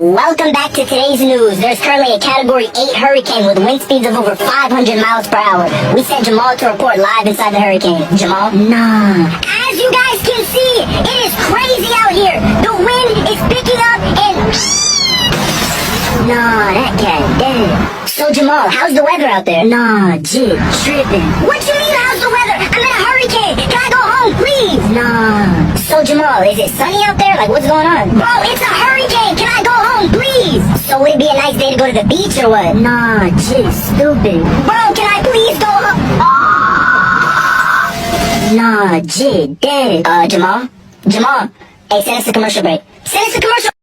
Welcome back to today's news. There's currently a Category 8 hurricane with wind speeds of over 500 miles per hour. We sent Jamal to report live inside the hurricane. Jamal? Nah. As you guys can see, it is crazy out here. The wind is picking up and... Nah, that cat dead. So Jamal, how's the weather out there? Nah, jit, tripping. What you mean how's the weather? I'm in a hurricane. Can I go home, please? Nah. So Jamal, is it sunny out there? Like, what's going on? Bro, it's a hurricane. Can I go home, please? So would it be a nice day to go to the beach or what? Nah, jit, stupid. Bro, can I please go home? Nah, jit, dead. Jamal? Jamal? Hey, send us a commercial break. Send us a commercial